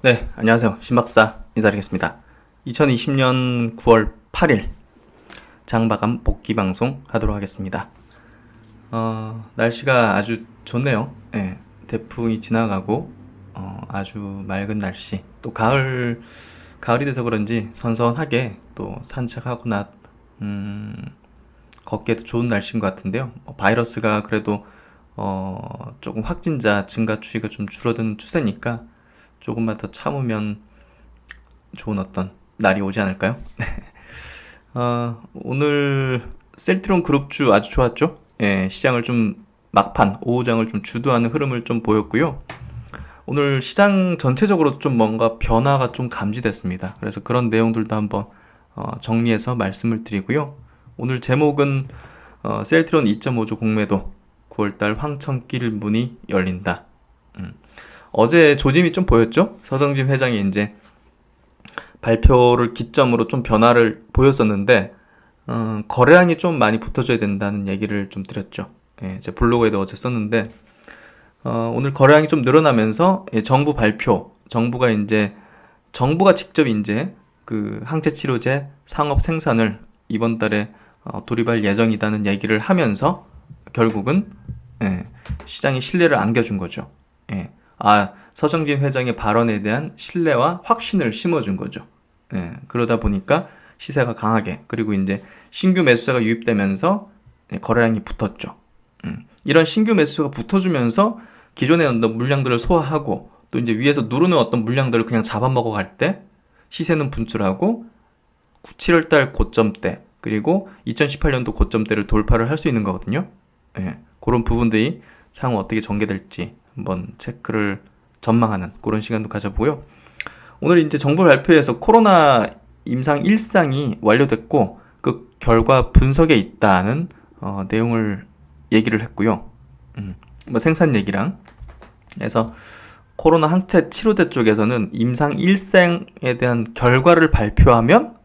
네, 안녕하세요. 신박사 인사드리겠습니다. 2020년 9월 8일 장마감 복귀 방송 하도록 하겠습니다. 날씨가 아주 좋네요. 예, 태풍이 지나가고 아주 맑은 날씨. 또 가을이 돼서 그런지 선선하게 또 산책하고 걷기에도 좋은 날씨인 것 같은데요. 바이러스가 그래도 조금 확진자 증가 추이가 좀 줄어드는 추세니까 조금만 더 참으면 좋은 어떤 날이 오지 않을까요? 오늘 셀트리온 그룹주 아주 좋았죠? 예, 시장을 좀 막판, 오후장을 좀 주도하는 흐름을 좀 보였고요. 오늘 시장 전체적으로 좀 뭔가 변화가 좀 감지됐습니다. 그래서 그런 내용들도 한번 정리해서 말씀을 드리고요. 오늘 제목은 셀트리온 2.5조 공매도 9월달 황천길 문이 열린다. 어제 조짐이 좀 보였죠? 서정진 회장이 이제 발표를 기점으로 좀 변화를 보였었는데 거래량이 좀 많이 붙어줘야 된다는 얘기를 좀 드렸죠. 예, 제 블로그에도 어제 썼는데 오늘 거래량이 좀 늘어나면서 정부 발표, 정부가 직접 이제 그 항체치료제 상업 생산을 이번 달에 돌입할 예정이라는 얘기를 하면서 결국은 시장이 신뢰를 안겨준 거죠. 예. 서정진 회장의 발언에 대한 신뢰와 확신을 심어준 거죠. 예, 그러다 보니까 시세가 강하게, 그리고 이제 신규 매수자가 유입되면서 거래량이 붙었죠. 이런 신규 매수가 붙어주면서 기존의 어떤 물량들을 소화하고 또 이제 위에서 누르는 어떤 물량들을 그냥 잡아먹어 갈 때 시세는 분출하고 7월달 고점대 그리고 2018년도 고점대를 돌파를 할 수 있는 거거든요. 예, 그런 부분들이 향후 어떻게 전개될지 한번 체크를 전망하는 그런 시간도 가져보고요. 오늘 이제 정부 발표에서 코로나 임상 1상이 완료됐고 그 결과 분석에 있다는 내용을 얘기를 했고요. 뭐 생산 얘기랑 그래서 코로나 항체 치료제 쪽에서는 임상 1상에 대한 결과를 발표하면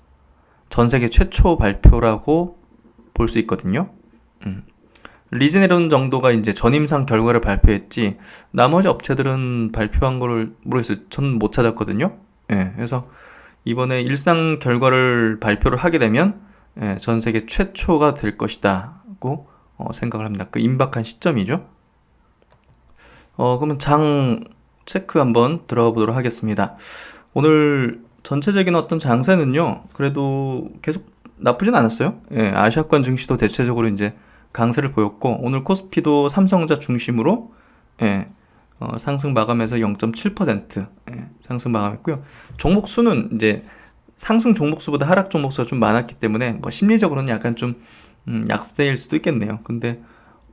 전 세계 최초 발표라고 볼 수 있거든요. 리제네론 정도가 이제 전임상 결과를 발표했지 나머지 업체들은 발표한 거를 모르겠어요. 저는 못 찾았거든요. 예, 그래서 이번에 일상 결과를 발표를 하게 되면 전 세계 최초가 될 것이다고 생각을 합니다. 그 임박한 시점이죠. 그러면 장 체크 한번 들어가 보도록 하겠습니다. 오늘 전체적인 어떤 장세는요, 그래도 계속 나쁘진 않았어요. 예, 아시아권 증시도 대체적으로 이제 강세를 보였고 오늘 코스피도 삼성전자 중심으로 상승 마감해서 0.7% 상승 마감했고요. 종목 수는 이제 상승 종목 수보다 하락 종목 수가 좀 많았기 때문에 뭐 심리적으로는 약간 좀 약세일 수도 있겠네요. 근데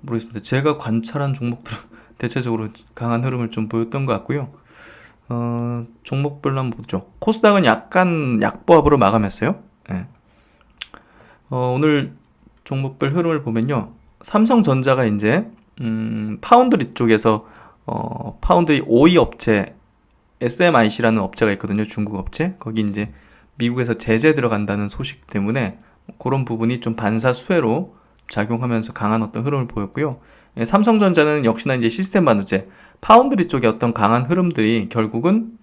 모르겠습니다. 제가 관찰한 종목들은 대체적으로 강한 흐름을 좀 보였던 것 같고요. 종목별로 한번 보죠. 코스닥은 약간 약보합으로 마감했어요. 오늘 종목별 흐름을 보면요. 삼성전자가 이제 파운드리 쪽에서 파운드리 5위 업체 SMIC라는 업체가 있거든요. 중국 업체. 거기 이제 미국에서 제재 들어간다는 소식 때문에 그런 부분이 좀 반사 수혜로 작용하면서 강한 어떤 흐름을 보였고요. 삼성전자는 역시나 이제 시스템 반도체 파운드리 쪽에 어떤 강한 흐름들이 결국은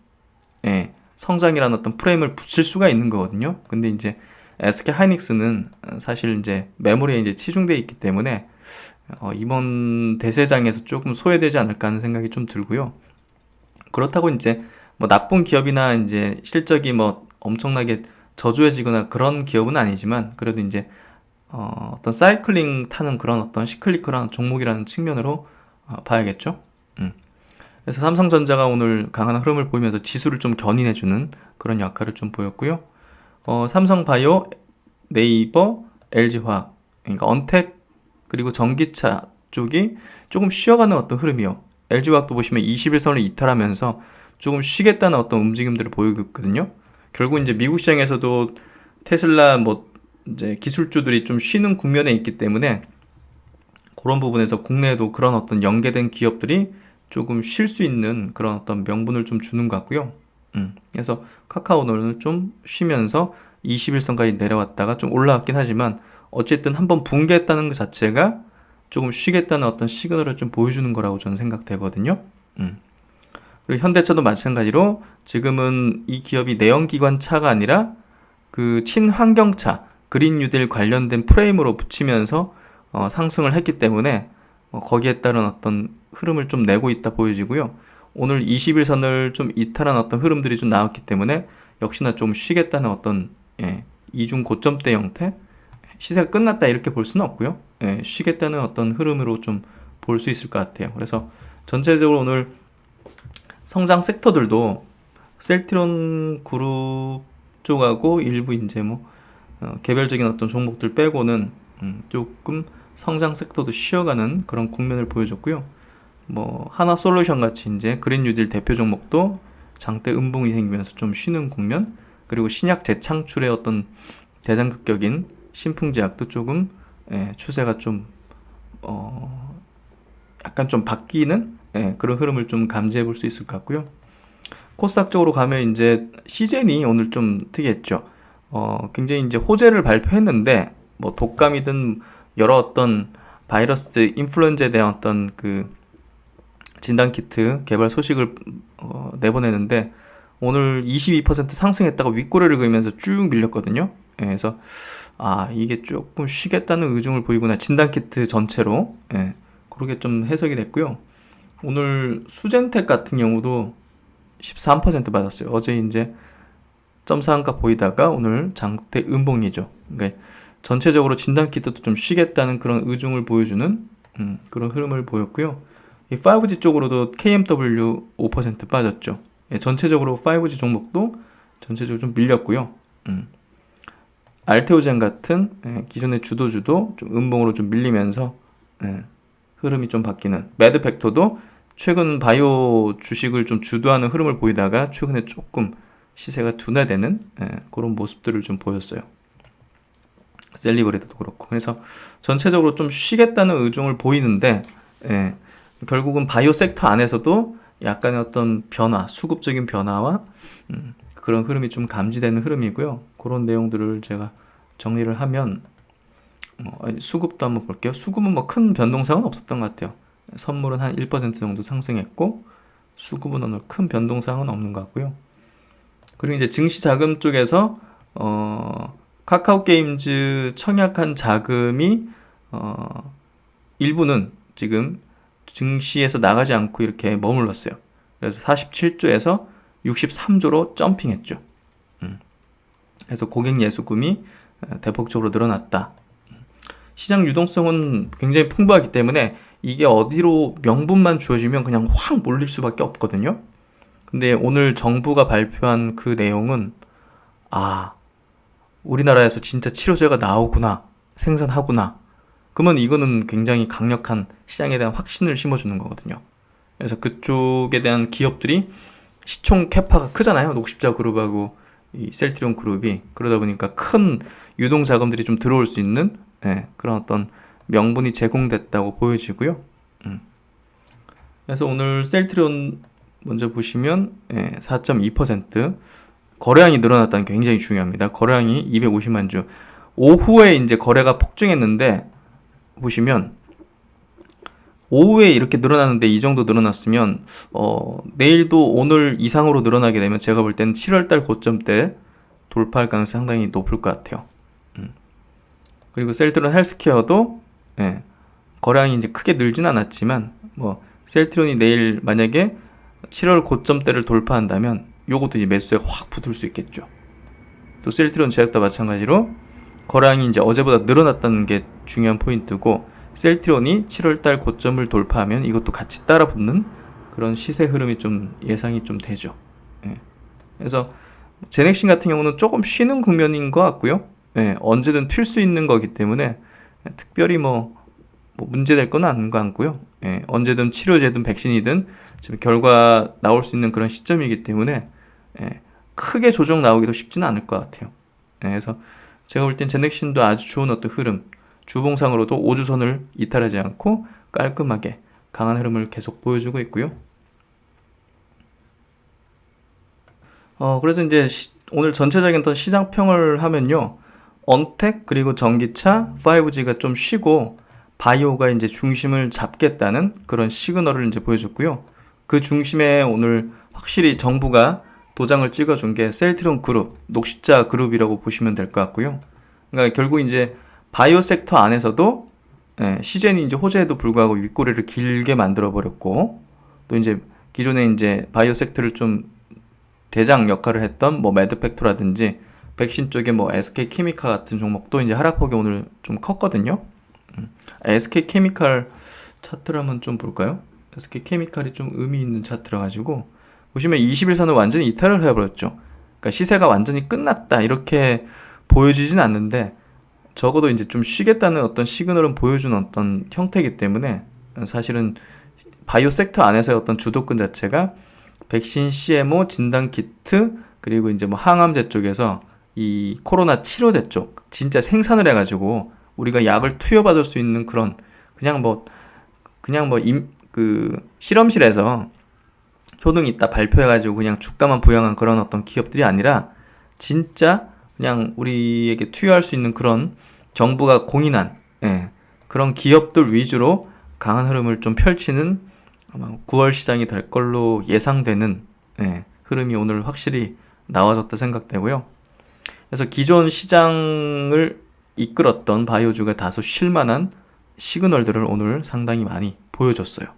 성장이라는 어떤 프레임을 붙일 수가 있는 거거든요. 근데 이제 SK 하이닉스는 사실 이제 메모리에 이제 치중되어 있기 때문에 이번 대세장에서 조금 소외되지 않을까 하는 생각이 좀 들고요. 그렇다고 이제 뭐 나쁜 기업이나 이제 실적이 뭐 엄청나게 저조해지거나 그런 기업은 아니지만 그래도 이제 어떤 사이클링 타는 그런 어떤 시클리컬한 종목이라는 측면으로 봐야겠죠. 그래서 삼성전자가 오늘 강한 흐름을 보이면서 지수를 좀 견인해주는 그런 역할을 좀 보였고요. 삼성바이오, 네이버, LG화학, 그러니까 언택 그리고 전기차 쪽이 조금 쉬어가는 어떤 흐름이요. LG화학도 보시면 21선을 이탈하면서 조금 쉬겠다는 어떤 움직임들을 보이고 있거든요. 결국 이제 미국 시장에서도 테슬라 뭐 이제 기술주들이 좀 쉬는 국면에 있기 때문에 그런 부분에서 국내에도 그런 어떤 연계된 기업들이 조금 쉴 수 있는 그런 어떤 명분을 좀 주는 것 같고요. 그래서 카카오는 좀 쉬면서 21선까지 내려왔다가 좀 올라왔긴 하지만 어쨌든 한번 붕괴했다는 것 자체가 조금 쉬겠다는 어떤 시그널을 좀 보여주는 거라고 저는 생각되거든요. 그리고 현대차도 마찬가지로 지금은 이 기업이 내연기관차가 아니라 그 친환경차, 그린 뉴딜 관련된 프레임으로 붙이면서 상승을 했기 때문에 거기에 따른 어떤 흐름을 좀 내고 있다 보여지고요. 오늘 20일선을 좀 이탈한 어떤 흐름들이 좀 나왔기 때문에 역시나 좀 쉬겠다는 어떤 이중 고점대 형태, 시세가 끝났다 이렇게 볼 수는 없고요. 쉬겠다는 어떤 흐름으로 좀 볼 수 있을 것 같아요. 그래서 전체적으로 오늘 성장 섹터들도 셀트리온 그룹 쪽하고 일부 이제 뭐 개별적인 어떤 종목들 빼고는 조금 성장 섹터도 쉬어가는 그런 국면을 보여줬고요. 뭐 하나솔루션 같이 이제 그린 뉴딜 대표 종목도 장대 음봉이 생기면서 좀 쉬는 국면, 그리고 신약 재창출의 어떤 대장극적인 신풍제약도 조금 추세가 좀 약간 좀 바뀌는 그런 흐름을 좀 감지해 볼 수 있을 것 같고요. 코스닥 쪽으로 가면 이제 시젠이 오늘 좀 특이했죠. 굉장히 이제 호재를 발표했는데 뭐 독감이든 여러 어떤 바이러스 인플루엔자에 대한 어떤 그 진단키트 개발 소식을 내보내는데 오늘 22% 상승했다가 윗꼬리를 그으면서 쭉 밀렸거든요. 그래서 이게 조금 쉬겠다는 의중을 보이구나, 진단키트 전체로. 그렇게 좀 해석이 됐고요. 오늘 수젠텍 같은 경우도 13% 받았어요. 어제 이제 점상가 보이다가 오늘 장대 음봉이죠. 그러니까 전체적으로 진단키트도 좀 쉬겠다는 그런 의중을 보여주는 그런 흐름을 보였고요. 이 5G 쪽으로도 KMW 5% 빠졌죠. 전체적으로 5G 종목도 전체적으로 좀 밀렸고요. 알테오젠 같은 기존의 주도주도 좀 음봉으로 좀 밀리면서 흐름이 좀 바뀌는, 매드팩토도 최근 바이오 주식을 좀 주도하는 흐름을 보이다가 최근에 조금 시세가 둔화되는 그런 모습들을 좀 보였어요. 셀리브레드도 그렇고. 그래서 전체적으로 좀 쉬겠다는 의중을 보이는데 결국은 바이오 섹터 안에서도 약간의 어떤 변화, 수급적인 변화와 그런 흐름이 좀 감지되는 흐름이고요. 그런 내용들을 제가 정리를 하면 수급도 한번 볼게요. 수급은 뭐 큰 변동사항은 없었던 것 같아요. 선물은 한 1% 정도 상승했고 수급은 오늘 큰 변동사항은 없는 것 같고요. 그리고 이제 증시 자금 쪽에서 카카오 게임즈 청약한 자금이 일부는 지금 증시에서 나가지 않고 이렇게 머물렀어요. 그래서 47조에서 63조로 점핑했죠. 그래서 고객 예수금이 대폭적으로 늘어났다. 시장 유동성은 굉장히 풍부하기 때문에 이게 어디로 명분만 주어지면 그냥 확 몰릴 수밖에 없거든요. 근데 오늘 정부가 발표한 그 내용은 우리나라에서 진짜 치료제가 나오구나, 생산하구나, 그러면 이거는 굉장히 강력한 시장에 대한 확신을 심어주는 거거든요. 그래서 그쪽에 대한 기업들이 시총 캐파가 크잖아요. 녹십자 그룹하고 이 셀트리온 그룹이. 그러다 보니까 큰 유동 자금들이 좀 들어올 수 있는 그런 어떤 명분이 제공됐다고 보여지고요. 그래서 오늘 셀트리온 먼저 보시면 4.2% 거래량이 늘어났다는 게 굉장히 중요합니다. 거래량이 250만 주. 오후에 이제 거래가 폭증했는데 보시면 오후에 이렇게 늘어났는데 이 정도 늘어났으면 내일도 오늘 이상으로 늘어나게 되면 제가 볼 때는 7월달 고점대 돌파할 가능성이 상당히 높을 것 같아요. 그리고 셀트리온 헬스케어도 거래량이 이제 크게 늘진 않았지만 셀트리온이 내일 만약에 7월 고점대를 돌파한다면 요것도 이제 매수세가 확 붙을 수 있겠죠. 또 셀트리온 제약도 마찬가지로 거래량이 이제 어제보다 늘어났다는 게 중요한 포인트고, 셀트리온이 7월달 고점을 돌파하면 이것도 같이 따라 붙는 그런 시세 흐름이 좀 예상이 좀 되죠. 그래서 제넥신 같은 경우는 조금 쉬는 국면인 것 같고요. 언제든 튈 수 있는 거기 때문에 특별히 뭐 문제될 건 아닌 것 같고요. 언제든 치료제든 백신이든 지금 결과 나올 수 있는 그런 시점이기 때문에 크게 조정 나오기도 쉽지는 않을 것 같아요. 그래서 제가 볼 땐 제넥신도 아주 좋은 어떤 흐름, 주봉상으로도 5주선을 이탈하지 않고 깔끔하게 강한 흐름을 계속 보여주고 있고요. 그래서 이제 오늘 전체적인 어떤 시장평을 하면요, 언택 그리고 전기차, 5G가 좀 쉬고 바이오가 이제 중심을 잡겠다는 그런 시그널을 이제 보여줬고요. 그 중심에 오늘 확실히 정부가 도장을 찍어준 게 셀트리온 그룹, 녹십자 그룹이라고 보시면 될 것 같고요. 그러니까 결국 이제 바이오 섹터 안에서도 시젠이 이제 호재에도 불구하고 윗꼬리를 길게 만들어 버렸고, 또 이제 기존에 이제 바이오 섹터를 좀 대장 역할을 했던 뭐 매드팩토라든지 백신 쪽에 뭐 SK케미칼 같은 종목도 이제 하락폭이 오늘 좀 컸거든요. SK케미칼 차트를 한번 좀 볼까요? SK케미칼이 좀 의미 있는 차트라 가지고 보시면 20일선을 완전히 이탈을 해버렸죠. 그러니까 시세가 완전히 끝났다 이렇게 보여지진 않는데, 적어도 이제 좀 쉬겠다는 어떤 시그널은 보여주는 어떤 형태이기 때문에 사실은 바이오 섹터 안에서의 어떤 주도권 자체가 백신, CMO, 진단 키트, 그리고 이제 뭐 항암제 쪽에서 이 코로나 치료제 쪽 진짜 생산을 해가지고 우리가 약을 투여받을 수 있는 그런 그 실험실에서 효능 있다 발표해가지고 그냥 주가만 부양한 그런 어떤 기업들이 아니라 진짜 그냥 우리에게 투여할 수 있는 그런 정부가 공인한 그런 기업들 위주로 강한 흐름을 좀 펼치는 아마 9월 시장이 될 걸로 예상되는 흐름이 오늘 확실히 나와졌다 생각되고요. 그래서 기존 시장을 이끌었던 바이오주가 다소 쉴만한 시그널들을 오늘 상당히 많이 보여줬어요.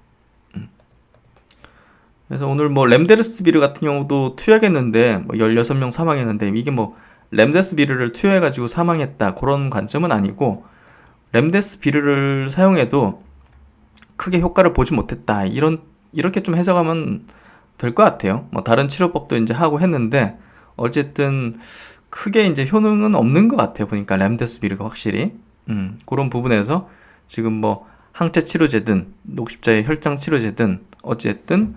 그래서 오늘 뭐 렘데스비르 같은 경우도 투약했는데 뭐 16명 사망했는데, 이게 뭐 렘데스비르를 투여해가지고 사망했다 그런 관점은 아니고, 렘데스비르를 사용해도 크게 효과를 보지 못했다 이렇게 좀 해석하면 될 것 같아요. 뭐 다른 치료법도 이제 하고 했는데 어쨌든 크게 이제 효능은 없는 것 같아요. 보니까 렘데스비르가 확실히 그런 부분에서 지금 뭐 항체 치료제든 녹십자의 혈장 치료제든 어쨌든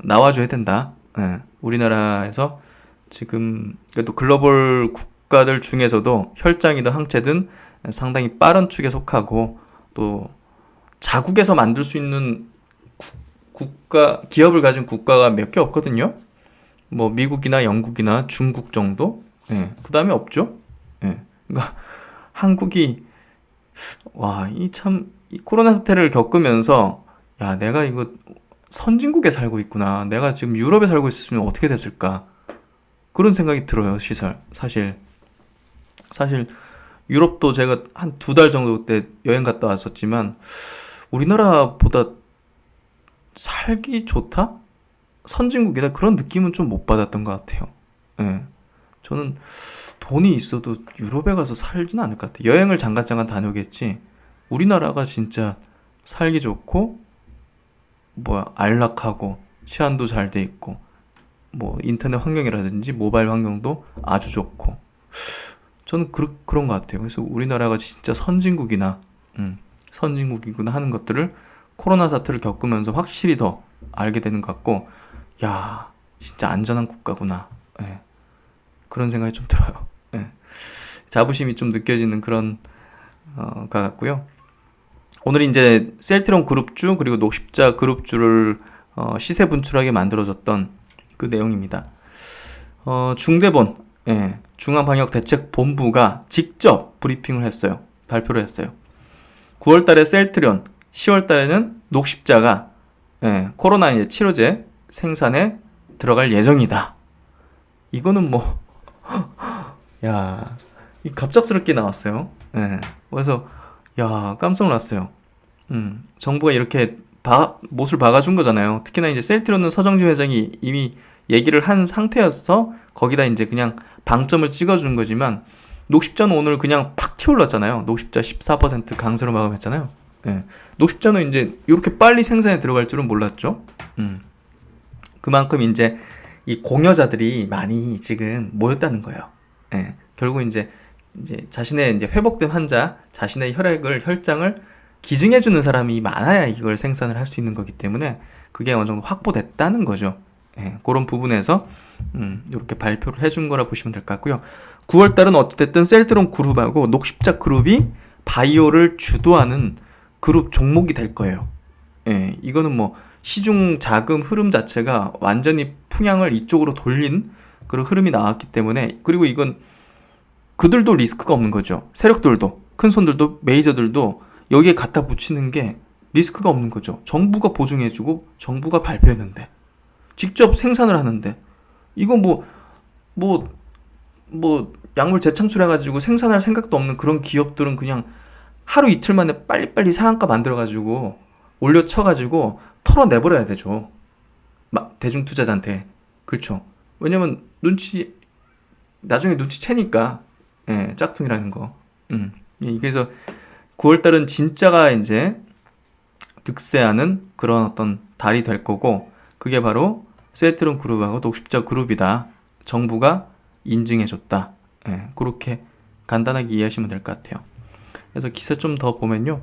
나와줘야 된다. 우리나라에서 지금 그래도 글로벌 국가들 중에서도 혈장이든 항체든 상당히 빠른 축에 속하고, 또 자국에서 만들 수 있는 기업을 가진 국가가 몇 개 없거든요. 뭐 미국이나 영국이나 중국 정도. 그 다음에 없죠. 그러니까 한국이 이 코로나 사태를 겪으면서 야, 내가 이거 선진국에 살고 있구나. 내가 지금 유럽에 살고 있으면 어떻게 됐을까? 그런 생각이 들어요. 사실 유럽도 제가 한 2달 정도 때 여행 갔다 왔었지만 우리나라보다 살기 좋다? 선진국이다? 그런 느낌은 좀 못 받았던 것 같아요. 저는 돈이 있어도 유럽에 가서 살진 않을 것 같아요. 여행을 잠깐 다녀오겠지. 우리나라가 진짜 살기 좋고, 안락하고, 치안도 잘 돼 있고, 인터넷 환경이라든지 모바일 환경도 아주 좋고, 저는 그런 것 같아요. 그래서 우리나라가 진짜 선진국이구나 하는 것들을 코로나 사태를 겪으면서 확실히 더 알게 되는 것 같고, 야, 진짜 안전한 국가구나. 그런 생각이 좀 들어요. 자부심이 좀 느껴지는 그런 것 같고요. 오늘 이제 셀트리온 그룹주 그리고 녹십자 그룹주를 시세 분출하게 만들어줬던 그 내용입니다. 중대본 중앙방역대책본부가 직접 브리핑을 했어요. 발표를 했어요. 9월 달에 셀트리온, 10월 달에는 녹십자가 코로나 이제 치료제 생산에 들어갈 예정이다. 이거는 이 갑작스럽게 나왔어요. 그래서 깜짝 놀랐어요. 정부가 이렇게 못을 박아준 거잖아요. 특히나 이제 셀트리온은 서정진 회장이 이미 얘기를 한 상태여서 거기다 이제 그냥 방점을 찍어준 거지만, 녹십자는 오늘 그냥 팍 튀어올랐잖아요. 녹십자 14% 강세로 마감했잖아요. 녹십자는 이제 이렇게 빨리 생산에 들어갈 줄은 몰랐죠. 그만큼 이제 이 공여자들이 많이 지금 모였다는 거예요. 결국 이제 자신의 이제 회복된 환자, 자신의 혈장을 기증해주는 사람이 많아야 이걸 생산을 할 수 있는 거기 때문에 그게 어느 정도 확보됐다는 거죠. 그런 부분에서 이렇게 발표를 해준 거라 보시면 될 것 같고요. 9월달은 어쨌든 셀트리온 그룹하고 녹십자 그룹이 바이오를 주도하는 그룹 종목이 될 거예요. 이거는 시중 자금 흐름 자체가 완전히 풍향을 이쪽으로 돌린 그런 흐름이 나왔기 때문에, 그리고 이건 그들도 리스크가 없는 거죠. 세력들도, 큰 손들도, 메이저들도 여기에 갖다 붙이는 게 리스크가 없는 거죠. 정부가 보증해주고 정부가 발표했는데 직접 생산을 하는데 이거 뭐 약물 재창출해가지고 생산할 생각도 없는 그런 기업들은 그냥 하루 이틀 만에 빨리빨리 상한가 만들어가지고 올려쳐가지고 털어내버려야 되죠. 대중 투자자한테. 그렇죠. 왜냐면 나중에 눈치채니까. 예, 짝퉁이라는 거. 예, 그래서 9월달은 진짜가 이제 득세하는 그런 어떤 달이 될 거고, 그게 바로 셀트론 그룹하고 녹십자 그룹이다. 정부가 인증해줬다. 예, 그렇게 간단하게 이해하시면 될 것 같아요. 그래서 기사 좀 더 보면요.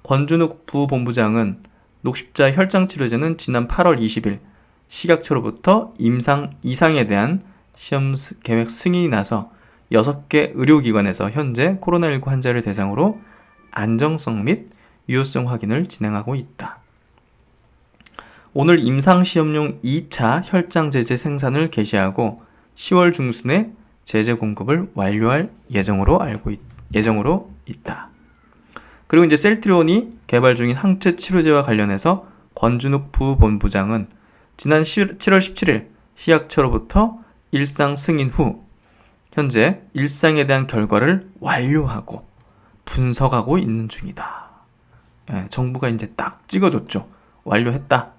권준욱 부본부장은 녹십자 혈장치료제는 지난 8월 20일 식약처로부터 이상에 대한 시험 계획 승인이 나서 6개 의료기관에서 현재 코로나19 환자를 대상으로 안정성 및 유효성 확인을 진행하고 있다. 오늘 임상시험용 2차 혈장제제 생산을 개시하고 10월 중순에 제제 공급을 완료할 예정으로 있다. 그리고 이제 셀트리온이 개발 중인 항체 치료제와 관련해서 권준욱 부본부장은 지난 7월 17일 식약처로부터 일상 승인 후 현재 일상에 대한 결과를 완료하고 분석하고 있는 중이다. 예, 정부가 이제 딱 찍어줬죠. 완료했다.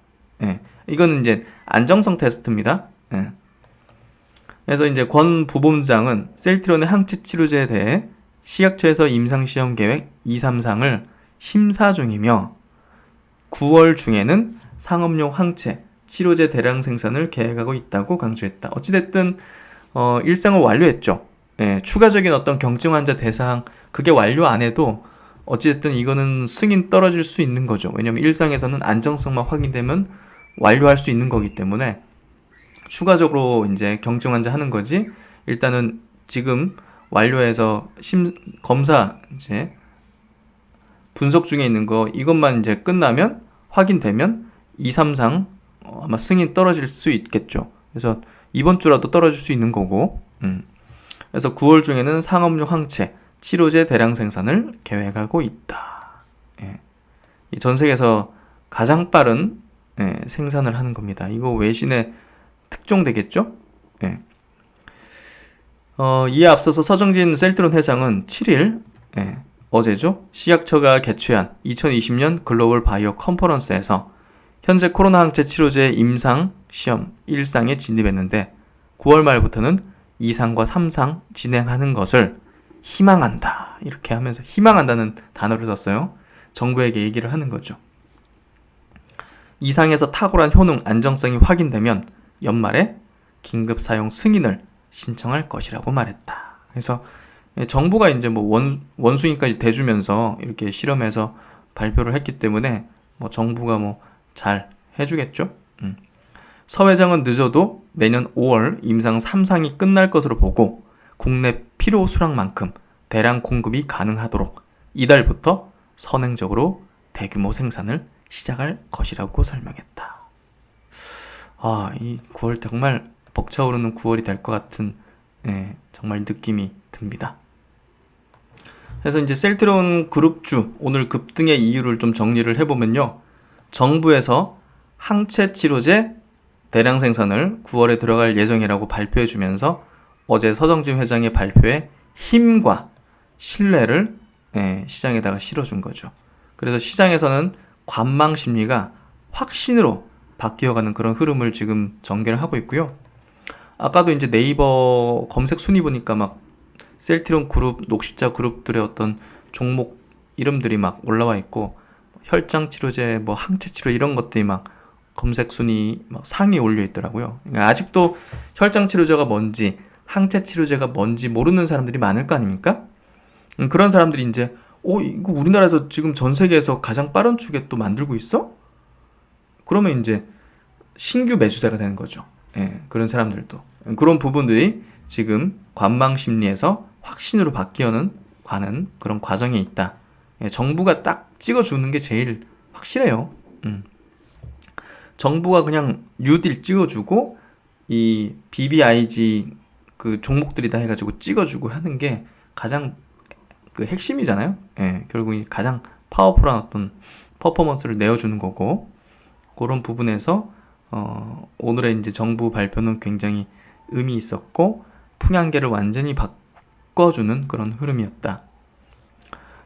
예, 이거는 이제 안정성 테스트입니다. 예. 그래서 이제 권 부본부장은 셀트리온의 항체 치료제에 대해 식약처에서 임상시험 계획 2, 3상을 심사 중이며 9월 중에는 상업용 항체 치료제 대량 생산을 계획하고 있다고 강조했다. 어찌됐든 일상을 완료했죠. 예, 추가적인 어떤 경증 환자 대상 그게 완료 안 해도 어찌됐든 이거는 승인 떨어질 수 있는 거죠. 왜냐면 일상에서는 안정성만 확인되면 완료할 수 있는 거기 때문에 추가적으로 이제 경증 환자 하는 거지. 일단은 지금 완료해서 검사 이제 분석 중에 있는 거 이것만 이제 끝나면 확인되면 2, 3상 아마 승인 떨어질 수 있겠죠. 그래서 이번 주라도 떨어질 수 있는 거고. 그래서 9월 중에는 상업용 항체 치료제 대량 생산을 계획하고 있다. 예. 전 세계에서 가장 빠른 생산을 하는 겁니다. 이거 외신에 특종되겠죠? 예. 이에 앞서서 서정진 셀트론 회장은 7일 어제죠? 식약처가 개최한 2020년 글로벌 바이오 컨퍼런스에서 현재 코로나 항체 치료제 임상 시험 1상에 진입했는데 9월 말부터는 2상과 3상 진행하는 것을 희망한다. 이렇게 하면서 희망한다는 단어를 썼어요. 정부에게 얘기를 하는 거죠. 2상에서 탁월한 효능, 안정성이 확인되면 연말에 긴급 사용 승인을 신청할 것이라고 말했다. 그래서 정부가 이제 뭐 원수인까지 대주면서 이렇게 실험해서 발표를 했기 때문에 뭐 정부가 뭐 잘 해주겠죠. 서 회장은 늦어도 내년 5월 임상 3상이 끝날 것으로 보고 국내 필요 수량만큼 대량 공급이 가능하도록 이달부터 선행적으로 대규모 생산을 시작할 것이라고 설명했다. 이 9월 정말 벅차오르는 9월이 될 것 같은 정말 느낌이 듭니다. 그래서 이제 셀트리온 그룹주 오늘 급등의 이유를 좀 정리를 해보면요. 정부에서 항체 치료제 대량 생산을 9월에 들어갈 예정이라고 발표해주면서 어제 서정진 회장의 발표에 힘과 신뢰를 시장에다가 실어준 거죠. 그래서 시장에서는 관망 심리가 확신으로 바뀌어가는 그런 흐름을 지금 전개를 하고 있고요. 아까도 이제 네이버 검색 순위 보니까 막 셀트리온 그룹, 녹십자 그룹들의 어떤 종목 이름들이 막 올라와 있고 혈장 치료제, 뭐 항체 치료 이런 것들이 막 검색 순위 막 상위에 올려 있더라고요. 그러니까 아직도 혈장 치료제가 뭔지, 항체 치료제가 뭔지 모르는 사람들이 많을 거 아닙니까? 그런 사람들이 이제 이거 우리나라에서 지금 전 세계에서 가장 빠른 축에 또 만들고 있어? 그러면 이제 신규 매수자가 되는 거죠. 그런 사람들도. 그런 부분들이 지금 관망 심리에서 확신으로 가는 그런 과정에 있다. 정부가 딱 찍어주는 게 제일 확실해요. 정부가 그냥 뉴딜 찍어주고 이 BBIG 그 종목들이다 해가지고 찍어주고 하는 게 가장 그 핵심이잖아요. 결국 가장 파워풀한 어떤 퍼포먼스를 내어주는 거고, 그런 부분에서 오늘의 이제 정부 발표는 굉장히 의미 있었고 풍향계를 완전히 바꿔주는 그런 흐름이었다.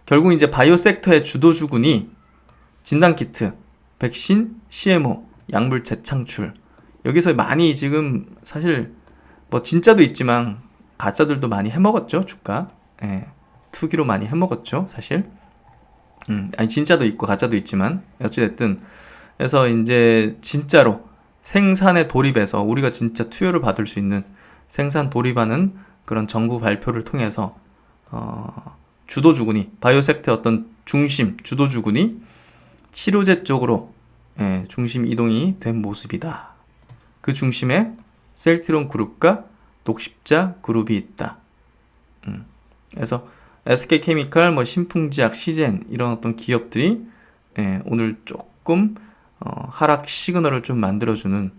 결국 이제 바이오 섹터의 주도주군이 진단키트, 백신, CMO, 약물 재창출. 여기서 많이 지금 사실 뭐 진짜도 있지만 가짜들도 많이 해먹었죠, 주가. 예, 투기로 많이 해먹었죠, 사실. 아니 진짜도 있고 가짜도 있지만 어찌됐든 그래서 이제 진짜로 생산에 돌입해서 우리가 진짜 투여를 받을 수 있는 생산 돌입하는 그런 정부 발표를 통해서 주도주군이 바이오 섹터 어떤 중심 주도주군이 치료제 쪽으로 중심 이동이 된 모습이다. 그 중심에 셀트리온 그룹과 녹십자 그룹이 있다. 그래서 SK케미칼, 뭐 신풍제약, 시젠 이런 어떤 기업들이 오늘 조금 하락 시그널을 좀 만들어주는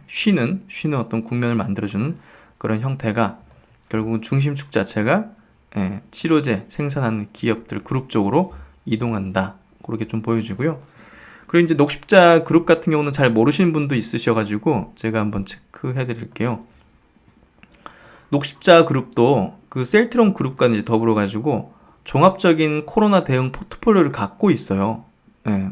쉬는 어떤 국면을 만들어주는 그런 형태가 결국은 중심축 자체가 치료제 생산하는 기업들 그룹 쪽으로 이동한다. 그렇게 좀 보여지고요. 그리고 이제 녹십자 그룹 같은 경우는 잘 모르시는 분도 있으셔가지고 제가 한번 체크해 드릴게요. 녹십자 그룹도 그 셀트리온 그룹과 이제 더불어 가지고 종합적인 코로나 대응 포트폴리오를 갖고 있어요.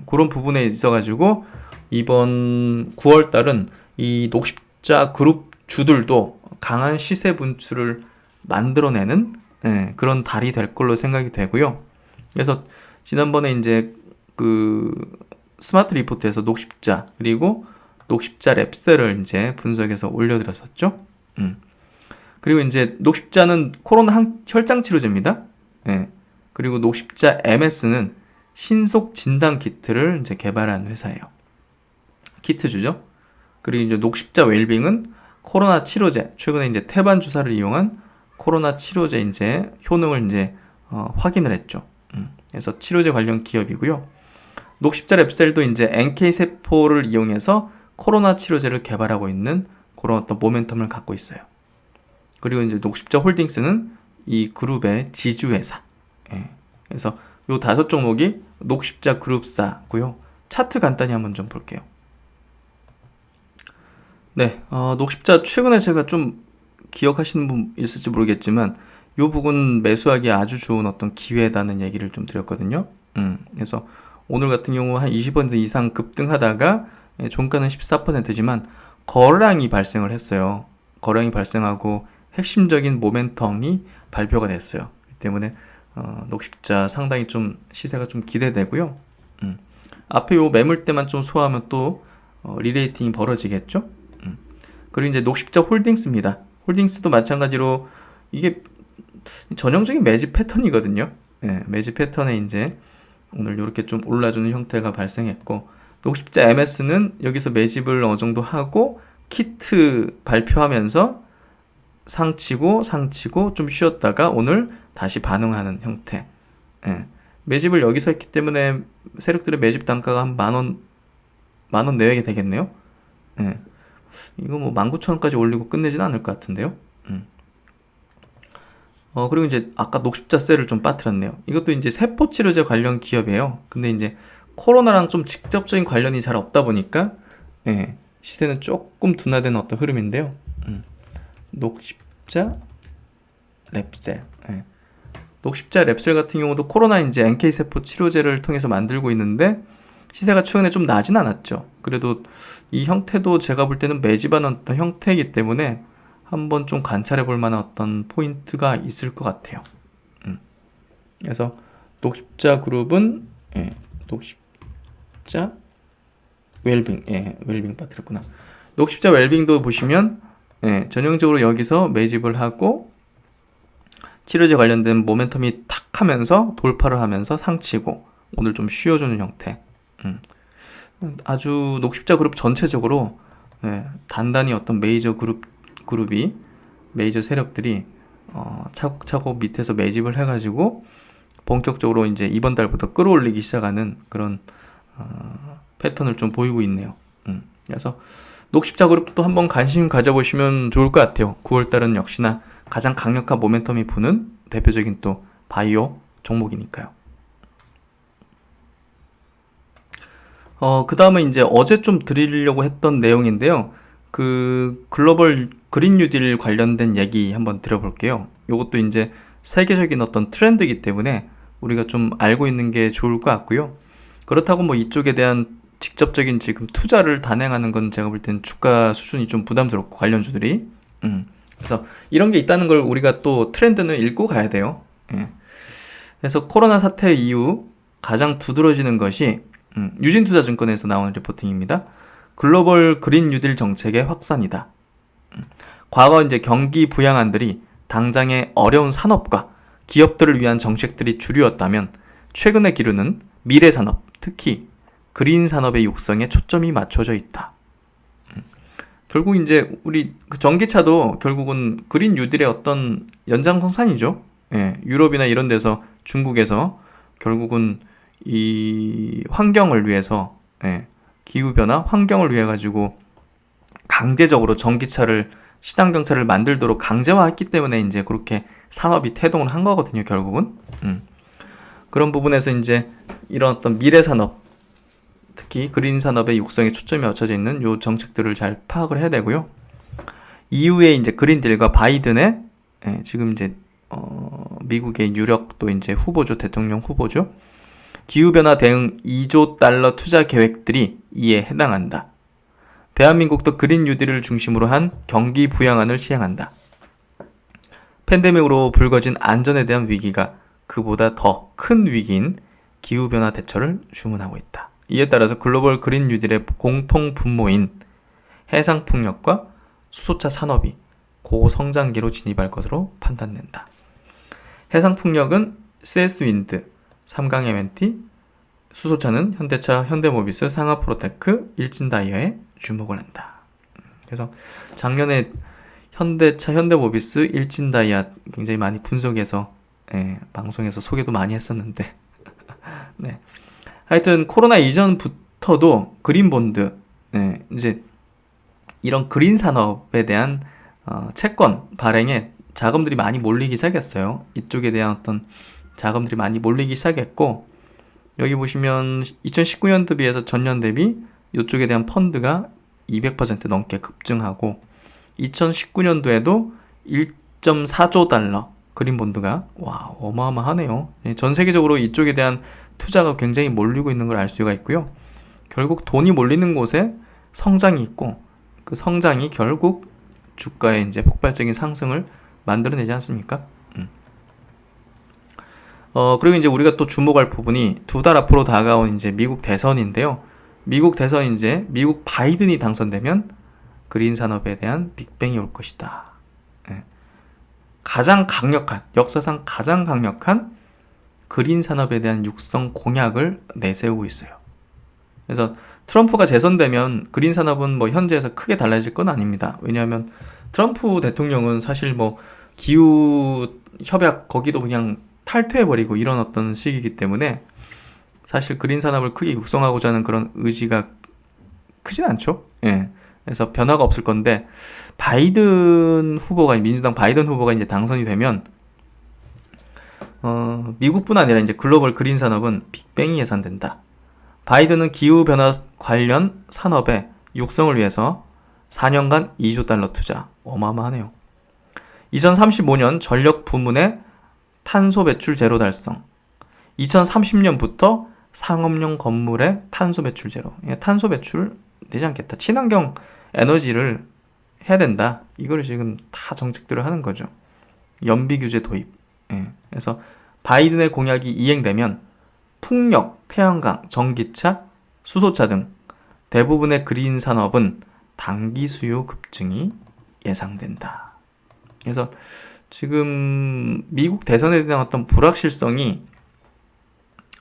그런 부분에 있어 가지고 이번 9월 달은 이 녹십자 그룹 주들도 강한 시세 분출을 만들어내는 그런 달이 될 걸로 생각이 되고요. 그래서 지난번에 이제 그 스마트 리포트에서 녹십자 그리고 녹십자 랩셀을 이제 분석해서 올려드렸었죠. 그리고 이제 녹십자는 코로나 혈장 치료제입니다. 그리고 녹십자 MS는 신속 진단 키트를 이제 개발한 회사예요. 키트주죠. 그리고 이제 녹십자 웰빙은 코로나 치료제, 최근에 이제 태반 주사를 이용한 코로나 치료제 이제 효능을 이제 확인을 했죠. 그래서 치료제 관련 기업이고요. 녹십자 랩셀도 이제 NK 세포를 이용해서 코로나 치료제를 개발하고 있는 그런 어떤 모멘텀을 갖고 있어요. 그리고 이제 녹십자 홀딩스는 이 그룹의 지주회사. 그래서 요 5종목이 녹십자 그룹사고요. 차트 간단히 한번 좀 볼게요. 네, 녹십자 최근에 제가 좀 기억하시는 분 있을지 모르겠지만 요 부분 매수하기 아주 좋은 어떤 기회다는 얘기를 좀 드렸거든요. 그래서 오늘 같은 경우 한 20% 이상 급등하다가 종가는 14%지만 거래량이 발생을 했어요. 거래량이 발생하고 핵심적인 모멘텀이 발표가 됐어요. 그렇기 때문에 녹십자 상당히 좀 시세가 좀 기대되고요. 앞에 요 매물대만 좀 소화하면 또 리레이팅이 벌어지겠죠. 그리고 이제 녹십자 홀딩스입니다. 홀딩스도 마찬가지로 이게 전형적인 매집 패턴이거든요. 매집 패턴에 이제 오늘 이렇게 좀 올라주는 형태가 발생했고, 녹십자 MS는 여기서 매집을 어느 정도 하고 키트 발표하면서 상치고 좀 쉬었다가 오늘 다시 반응하는 형태. 매집을 여기서 했기 때문에 세력들의 매집 단가가 한 만원 내외가 되겠네요. 이거 뭐 19,000원까지 올리고 끝내지는 않을 것 같은데요. 그리고 이제 아까 녹십자 셀을 좀 빠뜨렸네요. 이것도 이제 세포치료제 관련 기업이에요. 근데 이제 코로나랑 좀 직접적인 관련이 잘 없다 보니까 시세는 조금 둔화되는 어떤 흐름인데요. 녹십자 랩셀. 녹십자 랩셀 같은 경우도 코로나 이제 NK 세포 치료제를 통해서 만들고 있는데 시세가 최근에 좀 나진 않았죠. 그래도 이 형태도 제가 볼 때는 매집하는 어떤 형태이기 때문에 한번 좀 관찰해 볼 만한 어떤 포인트가 있을 것 같아요. 그래서 녹십자 그룹은 녹십자 웰빙, 웰빙 빠뜨렸구나. 녹십자 웰빙도 보시면 전형적으로 여기서 매집을 하고 치료제 관련된 모멘텀이 탁 하면서 돌파를 하면서 상치고 오늘 좀 쉬어주는 형태. 아주 녹십자 그룹 전체적으로 단단히 어떤 메이저 그룹이 메이저 세력들이 차곡차곡 밑에서 매집을 해가지고 본격적으로 이제 이번 달부터 끌어올리기 시작하는 그런 패턴을 좀 보이고 있네요. 그래서 녹십자 그룹도 한번 관심 가져보시면 좋을 것 같아요. 9월 달은 역시나 가장 강력한 모멘텀이 부는 대표적인 또 바이오 종목이니까요. 그 다음에 이제 어제 좀 드리려고 했던 내용인데요. 그 글로벌 그린 뉴딜 관련된 얘기 한번 드려볼게요. 이것도 이제 세계적인 어떤 트렌드이기 때문에 우리가 좀 알고 있는 게 좋을 것 같고요. 그렇다고 뭐 이쪽에 대한 직접적인 지금 투자를 단행하는 건 제가 볼 때는 주가 수준이 좀 부담스럽고 관련주들이 그래서 이런 게 있다는 걸 우리가 또 트렌드는 읽고 가야 돼요. 예. 그래서 코로나 사태 이후 가장 두드러지는 것이 유진투자증권에서 나온 리포팅입니다. 글로벌 그린 뉴딜 정책의 확산이다. 과거 이제 경기 부양안들이 당장의 어려운 산업과 기업들을 위한 정책들이 주류였다면 최근의 기류는 미래 산업, 특히 그린 산업의 육성에 초점이 맞춰져 있다. 결국 이제 우리 그 전기차도 결국은 그린 뉴딜의 어떤 연장선상이죠. 예, 유럽이나 이런 데서 중국에서 결국은 이 환경을 위해서 기후변화, 환경을 위해 가지고 강제적으로 전기차를 시장 경차를 만들도록 강제화했기 때문에 이제 그렇게 산업이 태동을 한 거거든요, 결국은. 그런 부분에서 이제 이런 어떤 미래 산업, 특히 그린 산업의 육성에 초점이 맞춰져 있는 요 정책들을 잘 파악을 해야 되고요. 이후에 이제 그린딜과 바이든의 지금 이제 미국의 유력도 이제 후보죠, 대통령 후보죠. 기후변화 대응 2조 달러 투자 계획들이 이에 해당한다. 대한민국도 그린 뉴딜을 중심으로 한 경기 부양안을 시행한다. 팬데믹으로 불거진 안전에 대한 위기가 그보다 더 큰 위기인 기후변화 대처를 주문하고 있다. 이에 따라서 글로벌 그린 뉴딜의 공통 분모인 해상풍력과 수소차 산업이 고성장기로 진입할 것으로 판단된다. 해상풍력은 CS-윈드, 삼강 M&T, 수소차는 현대차, 현대모비스, 상하프로테크, 일진다이어에 주목을 한다. 그래서 작년에 현대차, 현대모비스, 일진다이아 굉장히 많이 분석해서 방송에서 소개도 많이 했었는데 네. 하여튼 코로나 이전부터도 그린본드 이제 이런 그린 산업에 대한 채권 발행에 자금들이 많이 몰리기 시작했어요. 이쪽에 대한 어떤 자금들이 많이 몰리기 시작했고 여기 보시면 2019년도 비해서 전년 대비 이쪽에 대한 펀드가 200% 넘게 급증하고 2019년도에도 1.4조 달러 그린본드가 와 어마어마하네요. 전 세계적으로 이쪽에 대한 투자가 굉장히 몰리고 있는 걸 알 수가 있고요. 결국 돈이 몰리는 곳에 성장이 있고 그 성장이 결국 주가의 이제 폭발적인 상승을 만들어내지 않습니까? 그리고 이제 우리가 또 주목할 부분이 두 달 앞으로 다가온 이제 미국 대선인데요. 미국 대선 이제 미국 바이든이 당선되면 그린 산업에 대한 빅뱅이 올 것이다. 가장 강력한, 역사상 가장 강력한 그린 산업에 대한 육성 공약을 내세우고 있어요. 그래서 트럼프가 재선되면 그린 산업은 뭐 현재에서 크게 달라질 건 아닙니다. 왜냐하면 트럼프 대통령은 사실 뭐 기후 협약 거기도 그냥 탈퇴해버리고 이런 어떤 시기이기 때문에 사실 그린 산업을 크게 육성하고자 하는 그런 의지가 크진 않죠. 예. 그래서 변화가 없을 건데 바이든 후보가 민주당 바이든 후보가 이제 당선이 되면 미국뿐 아니라 이제 글로벌 그린 산업은 빅뱅이 예상된다. 바이든은 기후 변화 관련 산업의 육성을 위해서 4년간 2조 달러 투자 어마어마하네요. 2035년 전력 부문의 탄소 배출 제로 달성. 2030년부터 상업용 건물의 탄소 배출 제로. 탄소 배출 되지 않겠다. 친환경 에너지를 해야 된다. 이걸 지금 다 정책들을 하는 거죠. 연비 규제 도입. 그래서 바이든의 공약이 이행되면 풍력, 태양광, 전기차, 수소차 등 대부분의 그린 산업은 단기 수요 급증이 예상된다. 그래서 지금 미국 대선에 대한 어떤 불확실성이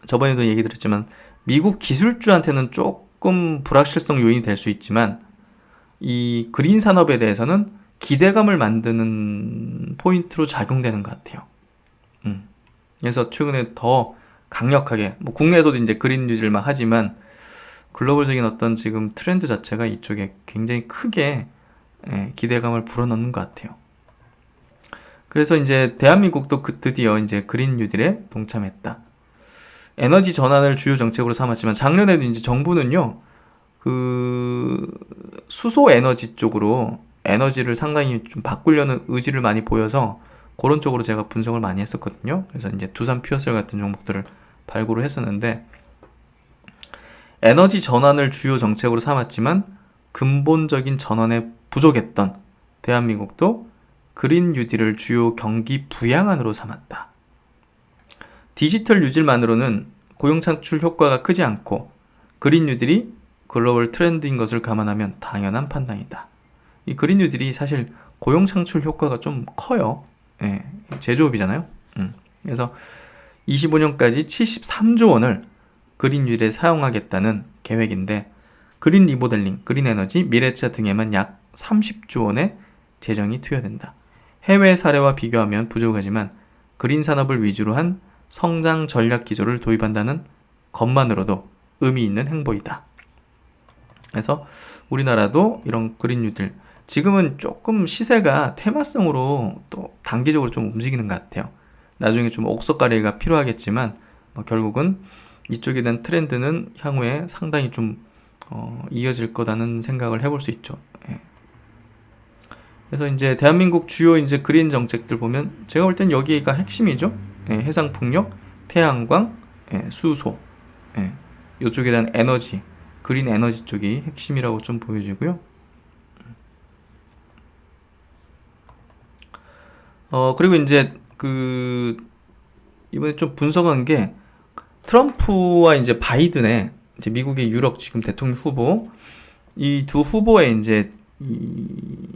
저번에도 얘기 드렸지만 미국 기술주한테는 조금 불확실성 요인이 될 수 있지만 이 그린 산업에 대해서는 기대감을 만드는 포인트로 작용되는 것 같아요. 그래서 최근에 더 강력하게 뭐 국내에서도 이제 그린 뉴딜만 하지만 글로벌적인 어떤 지금 트렌드 자체가 이쪽에 굉장히 크게 기대감을 불어넣는 것 같아요. 그래서 이제 대한민국도 드디어 이제 그린 뉴딜에 동참했다. 에너지 전환을 주요 정책으로 삼았지만 작년에도 이제 정부는요, 그 수소 에너지 쪽으로 에너지를 상당히 좀 바꾸려는 의지를 많이 보여서 그런 쪽으로 제가 분석을 많이 했었거든요. 그래서 이제 두산 퓨어셀 같은 종목들을 발굴을 했었는데, 에너지 전환을 주요 정책으로 삼았지만 근본적인 전환에 부족했던 대한민국도 그린 뉴딜을 주요 경기 부양안으로 삼았다. 디지털 뉴딜만으로는 고용 창출 효과가 크지 않고 그린 뉴딜이 글로벌 트렌드인 것을 감안하면 당연한 판단이다. 이 그린 뉴딜이 사실 고용 창출 효과가 좀 커요. 예, 제조업이잖아요. 그래서 25년까지 73조 원을 그린 뉴딜에 사용하겠다는 계획인데, 그린 리모델링, 그린 에너지, 미래차 등에만 약 30조 원의 재정이 투여된다. 해외 사례와 비교하면 부족하지만 그린 산업을 위주로 한 성장 전략 기조를 도입한다는 것만으로도 의미 있는 행보이다. 그래서 우리나라도 이런 그린 뉴딜, 지금은 조금 시세가 테마성으로 또 단기적으로 좀 움직이는 것 같아요. 나중에 좀 옥석가리가 필요하겠지만 결국은 이쪽에 대한 트렌드는 향후에 상당히 좀 이어질 거라는 생각을 해볼 수 있죠. 예. 그래서 이제 대한민국 주요 이제 그린 정책들 보면 제가 볼 땐 여기가 핵심이죠. 예, 해상풍력, 태양광, 예, 수소, 예, 이쪽에 대한 에너지, 그린 에너지 쪽이 핵심이라고 좀 보여지고요. 그리고 이제 이번에 좀 분석한 게 트럼프와 이제 바이든의 이제 미국의 유력 지금 대통령 후보, 이 두 후보의 이제 이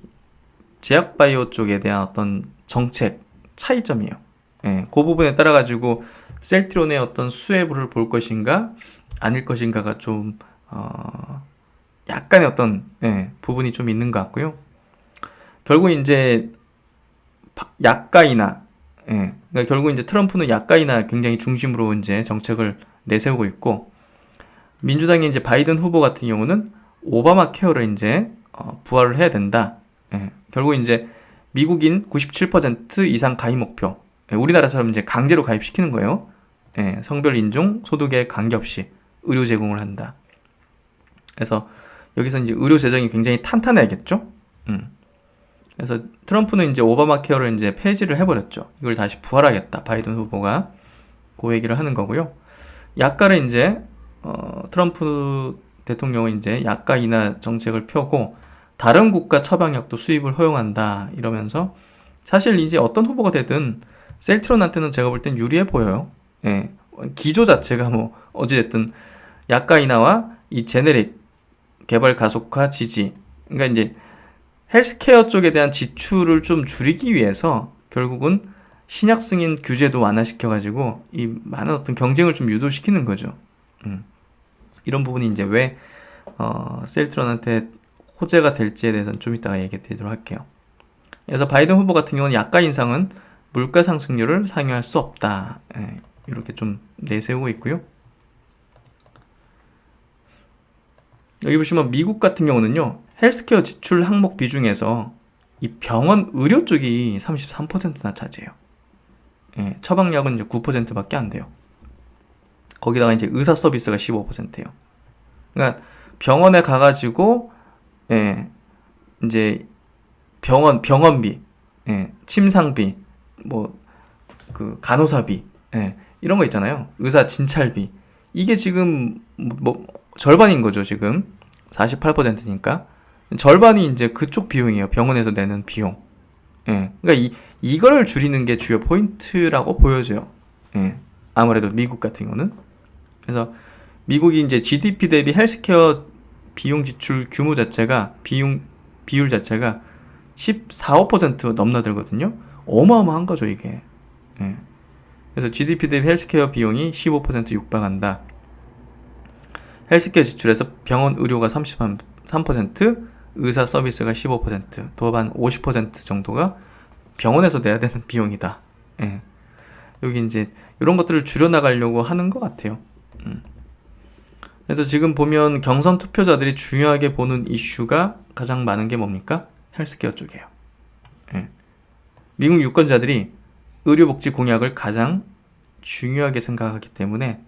제약바이오 쪽에 대한 어떤 정책 차이점이에요. 예, 그 부분에 따라 가지고 셀트론의 어떤 수혜부를 볼 것인가 아닐 것인가가 좀 약간의 어떤 부분이 좀 있는 것 같고요. 결국 이제 약가이나 그러니까 결국 이제 트럼프는 약가이나 굉장히 중심으로 이제 정책을 내세우고 있고, 민주당의 이제 바이든 후보 같은 경우는 오바마 케어를 이제 부활을 해야 된다. 결국 이제 미국인 97% 이상 가입 목표, 우리나라처럼 이제 강제로 가입시키는 거예요. 성별, 인종, 소득에 관계없이 의료 제공을 한다. 그래서 여기서 이제 의료 재정이 굉장히 탄탄해야겠죠. 그래서 트럼프는 이제 오바마 케어를 이제 폐지를 해버렸죠. 이걸 다시 부활하겠다. 바이든 후보가 그 얘기를 하는 거고요. 약가를 이제 트럼프 대통령은 이제 약가 인하 정책을 펴고 다른 국가 처방약도 수입을 허용한다 이러면서, 사실 이제 어떤 후보가 되든 셀트론한테는 제가 볼 땐 유리해 보여요. 예. 기조 자체가 뭐 어찌됐든 약가 인하와 이 제네릭 개발 가속화 지지, 그러니까 이제 헬스케어 쪽에 대한 지출을 좀 줄이기 위해서 결국은 신약 승인 규제도 완화시켜가지고 이 많은 어떤 경쟁을 좀 유도시키는 거죠. 이런 부분이 이제 왜 셀트론한테 호재가 될지에 대해서는 좀 이따가 얘기 드리도록 할게요. 그래서 바이든 후보 같은 경우는 약가 인상은 물가 상승률을 상회할 수 없다. 이렇게 좀 내세우고 있고요. 여기 보시면 미국 같은 경우는요, 헬스케어 지출 항목 비중에서 이 병원 의료 쪽이 33%나 차지해요. 처방약은 이제 9%밖에 안 돼요. 거기다가 이제 의사 서비스가 15%예요. 그러니까 병원에 가가지고 이제 병원비, 침상비, 뭐 그 간호사비, 이런 거 있잖아요. 의사 진찰비. 이게 지금 뭐 절반인 거죠. 지금 48%니까 절반이 이제 그쪽 비용이에요. 병원에서 내는 비용. 그러니까 이걸 줄이는 게 주요 포인트라고 보여져요. 아무래도 미국 같은 경우는. 그래서 미국이 이제 GDP 대비 헬스케어 비용 지출 규모 자체가 비율 자체가 14, 5% 넘나들거든요. 어마어마한 거죠, 이게. 그래서 GDP 대비 헬스케어 비용이 15% 육박한다. 헬스케어 지출에서 병원 의료가 33%, 의사 서비스가 15%, 도합 50% 정도가 병원에서 내야 되는 비용이다. 여기 이제 이런 것들을 줄여나가려고 하는 것 같아요. 그래서 지금 보면 경선 투표자들이 중요하게 보는 이슈가 가장 많은 게 뭡니까? 헬스케어 쪽이에요. 미국 유권자들이 의료복지 공약을 가장 중요하게 생각하기 때문에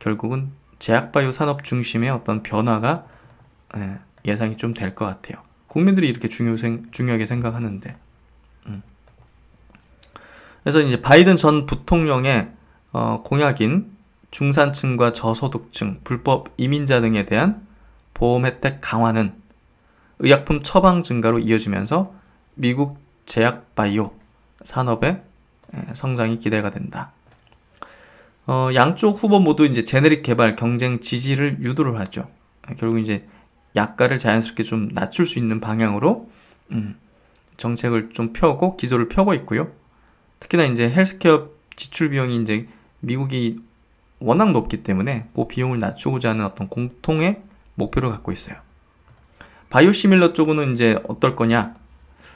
결국은 제약바이오 산업 중심의 어떤 변화가 예상이 좀 될 것 같아요. 국민들이 이렇게 중요하게 생각하는데. 그래서 이제 바이든 전 부통령의 공약인 중산층과 저소득층, 불법 이민자 등에 대한 보험 혜택 강화는 의약품 처방 증가로 이어지면서 미국 제약 바이오 산업의 성장이 기대가 된다. 양쪽 후보 모두 이제 제네릭 개발 경쟁 지지를 유도를 하죠. 결국 이제 약가를 자연스럽게 좀 낮출 수 있는 방향으로 정책을 좀 펴고 기조를 펴고 있고요. 특히나 이제 헬스케어 지출 비용이 이제 미국이 워낙 높기 때문에 그 비용을 낮추고자 하는 어떤 공통의 목표를 갖고 있어요. 바이오시밀러 쪽은 이제 어떨 거냐?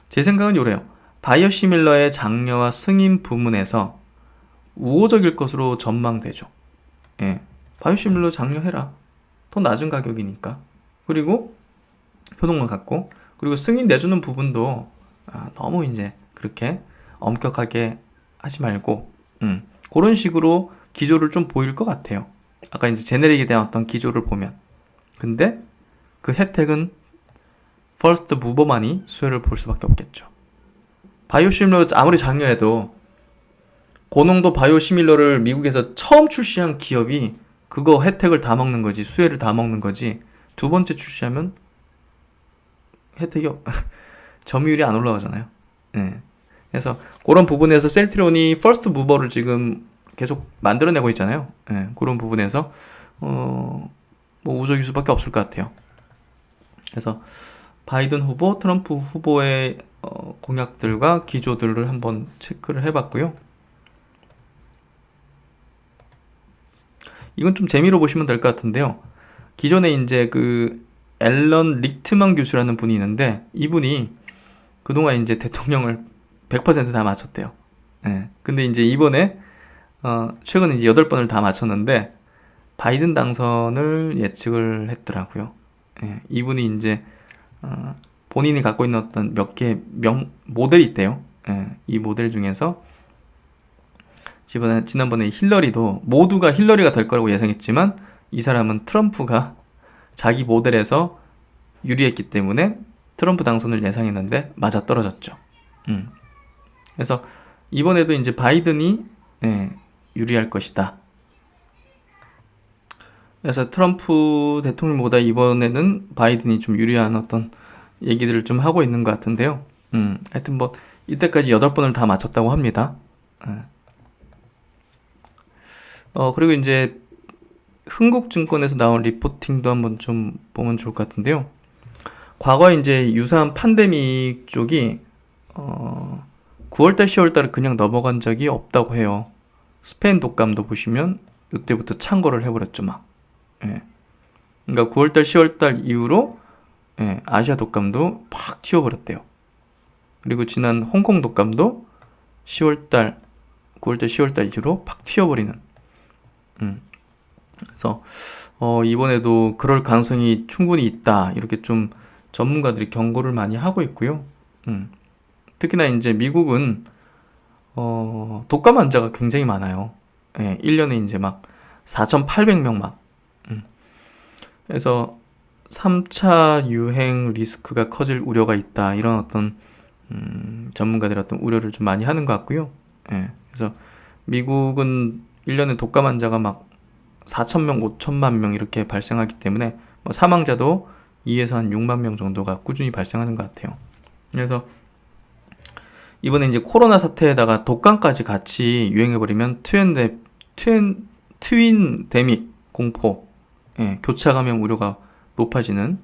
제 생각은 이래요. 바이오시밀러의 장려와 승인 부문에서 우호적일 것으로 전망되죠. 예, 바이오시밀러 장려해라. 더 낮은 가격이니까. 그리고 효능만 갖고, 그리고 승인 내주는 부분도 너무 이제 그렇게 엄격하게 하지 말고, 그런 식으로 기조를 좀 보일 것 같아요. 아까 이제 제네릭에 대한 어떤 기조를 보면. 근데 그 혜택은 퍼스트 무버만이 수혜를 볼 수밖에 없겠죠. 바이오시밀러 아무리 장려해도 고농도 바이오시밀러를 미국에서 처음 출시한 기업이 그거 혜택을 다 먹는 거지, 수혜를 다 먹는 거지. 두 번째 출시하면 혜택이 점유율이 안 올라가잖아요. 네. 그래서 그런 부분에서 셀트리온이 퍼스트 무버를 지금 계속 만들어내고 있잖아요. 네. 그런 부분에서 뭐 우적일 수밖에 없을 것 같아요. 그래서 바이든 후보, 트럼프 후보의 공약들과 기조들을 한번 체크를 해봤고요. 이건 좀 재미로 보시면 될 것 같은데요. 기존에 이제 그 앨런 리트만 교수라는 분이 있는데, 이분이 그동안 이제 대통령을 100% 다 맞췄대요. 예. 근데 이제 이번에 최근에 이제 8번을 다 맞췄는데 바이든 당선을 예측을 했더라고요. 예. 이분이 이제 본인이 갖고 있는 어떤 몇 개 모델이 있대요. 예. 이 모델 중에서 지난번에 힐러리도 모두가 힐러리가 될 거라고 예상했지만 이 사람은 트럼프가 자기 모델에서 유리했기 때문에 트럼프 당선을 예상했는데 맞아 떨어졌죠. 그래서 이번에도 이제 바이든이 유리할 것이다. 그래서 트럼프 대통령보다 이번에는 바이든이 좀 유리한 어떤 얘기들을 좀 하고 있는 것 같은데요. 하여튼 뭐 이때까지 8번을 다 맞췄다고 합니다. 그리고 이제 흥국증권에서 나온 리포팅도 한번 좀 보면 좋을 것 같은데요. 과거에 이제 유사한 팬데믹 쪽이 9월달, 10월달에 그냥 넘어간 적이 없다고 해요. 스페인 독감도 보시면 이때부터 창궐을 해버렸죠, 막. 예. 그러니까 9월달, 10월달 이후로 아시아 독감도 팍 튀어버렸대요. 그리고 지난 홍콩 독감도 9월달, 10월달 이후로 팍 튀어버리는. 그래서 이번에도 그럴 가능성이 충분히 있다. 이렇게 좀 전문가들이 경고를 많이 하고 있고요. 특히나 이제 미국은 독감 환자가 굉장히 많아요. 1년에 이제 막 4,800명 막. 그래서 3차 유행 리스크가 커질 우려가 있다. 이런 어떤 전문가들의 어떤 우려를 좀 많이 하는 것 같고요. 그래서 미국은 1년에 독감 환자가 막 4,000명, 5천만 명 이렇게 발생하기 때문에 뭐 사망자도 2에서 한 6만 명 정도가 꾸준히 발생하는 것 같아요. 그래서 이번에 이제 코로나 사태에다가 독감까지 같이 유행해버리면 트윈데믹 공포, 교차 감염 우려가 높아지는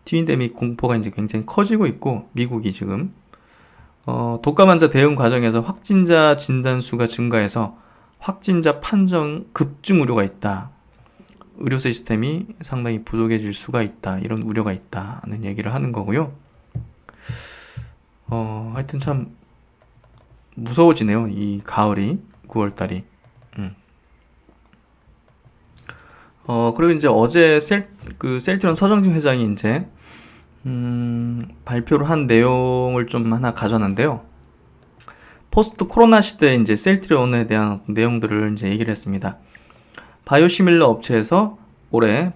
트윈데믹 공포가 이제 굉장히 커지고 있고, 미국이 지금 독감 환자 대응 과정에서 확진자 진단수가 증가해서 확진자 판정 급증 우려가 있다. 의료 시스템이 상당히 부족해질 수가 있다. 이런 우려가 있다는 얘기를 하는 거고요. 하여튼 참 무서워지네요. 이 가을이, 9월달이. 그리고 이제 어제 셀트리온 서정진 회장이 이제 발표를 한 내용을 좀 하나 가져왔는데요. 포스트 코로나 시대에 이제 셀트리온에 대한 내용들을 이제 얘기를 했습니다. 바이오시밀러 업체에서 올해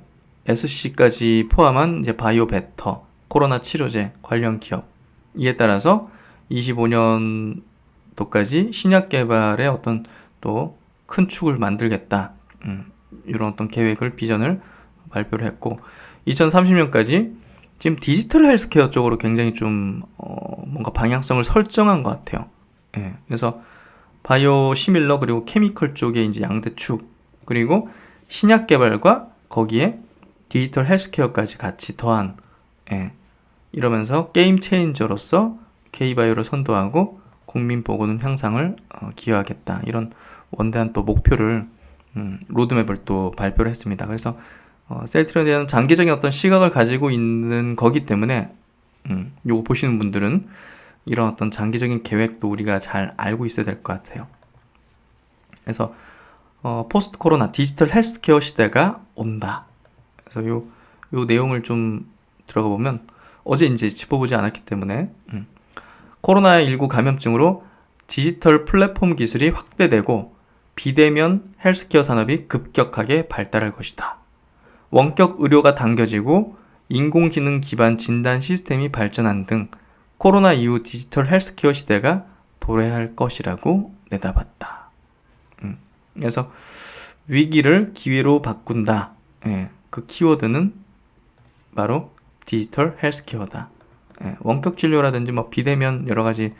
SC까지 포함한 이제 바이오베터, 코로나 치료제 관련 기업, 이에 따라서 25년도까지 신약 개발의 어떤 또 큰 축을 만들겠다. 이런 어떤 계획을, 비전을 발표를 했고, 2030년까지 지금 디지털 헬스케어 쪽으로 굉장히 좀 뭔가 방향성을 설정한 것 같아요. 예, 그래서 바이오 시밀러 그리고 케미컬 쪽에 이제 양대축, 그리고 신약 개발과 거기에 디지털 헬스케어까지 같이 더한, 예, 이러면서 게임 체인저로서 K바이오를 선도하고 국민 보건은 향상을 기여하겠다, 이런 원대한 또 목표를, 로드맵을 또 발표를 했습니다. 그래서 셀트리온에 대한 장기적인 어떤 시각을 가지고 있는 거기 때문에 요거 보시는 분들은 이런 어떤 장기적인 계획도 우리가 잘 알고 있어야 될 것 같아요. 그래서 포스트 코로나 디지털 헬스케어 시대가 온다. 그래서 요 내용을 좀 들어가 보면, 어제 이제 짚어보지 않았기 때문에, 코로나19 감염증으로 디지털 플랫폼 기술이 확대되고 비대면 헬스케어 산업이 급격하게 발달할 것이다. 원격 의료가 당겨지고 인공지능 기반 진단 시스템이 발전한 등 코로나 이후 디지털 헬스케어 시대가 도래할 것이라고 내다봤다. 그래서 위기를 기회로 바꾼다. 예, 그 키워드는 바로 디지털 헬스케어다. 예, 원격 진료라든지 뭐 비대면 여러 가지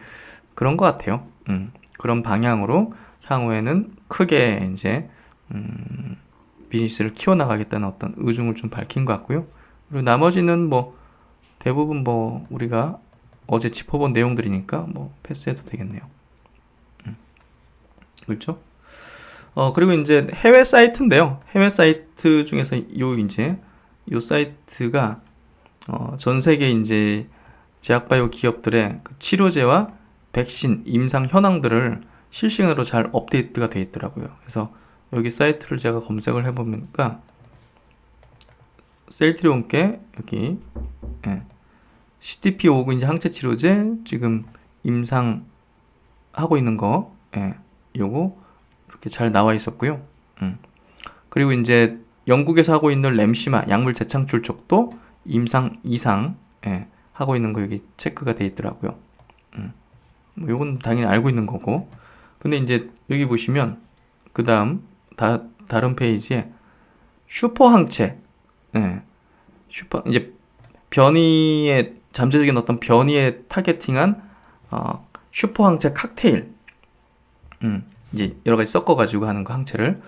그런 것 같아요. 그런 방향으로 향후에는 크게 이제 비즈니스를 키워나가겠다는 어떤 의중을 좀 밝힌 것 같고요. 그리고 나머지는 뭐 대부분 뭐 우리가 어제 짚어본 내용들이니까 뭐 패스해도 되겠네요. 그렇죠? 그리고 이제 해외 사이트인데요. 해외 사이트 중에서 요 사이트가 전 세계 이제 제약바이오 기업들의 그 치료제와 백신, 임상 현황들을 실시간으로 잘 업데이트가 되어 있더라고요. 그래서 여기 사이트를 제가 검색을 해보니까 셀트리온께 여기, 예, CTP559 이제 항체 치료제 지금 임상 하고 있는 거, 예, 요거 이렇게 잘 나와 있었고요. 그리고 이제 영국에서 하고 있는 램시마 약물 재창출 쪽도 임상 이상, 예, 하고 있는 거 여기 체크가 돼 있더라고요. 뭐 요건 당연히 알고 있는 거고. 근데 이제 여기 보시면 그 다음 다른 페이지에 슈퍼 항체, 예, 이제 변이의 잠재적인 어떤 변이에 타겟팅한 슈퍼 항체 칵테일, 이제 여러 가지 섞어가지고 하는 거 항체를,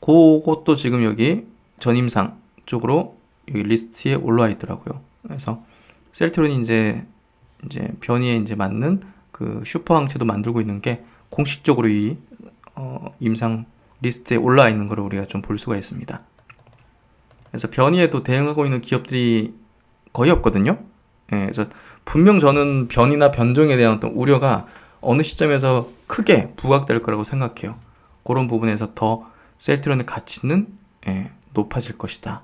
그것도 지금 여기 전임상 쪽으로 여기 리스트에 올라와 있더라고요. 그래서 셀트론이 이제 변이에 이제 맞는 그 슈퍼 항체도 만들고 있는 게 공식적으로 이 임상 리스트에 올라와 있는 걸 우리가 좀 볼 수가 있습니다. 그래서 변이에도 대응하고 있는 기업들이 거의 없거든요. 예, 그래서 분명 저는 변이나 변종에 대한 어떤 우려가 어느 시점에서 크게 부각될 거라고 생각해요. 그런 부분에서 더 셀트론의 가치는, 예, 높아질 것이다.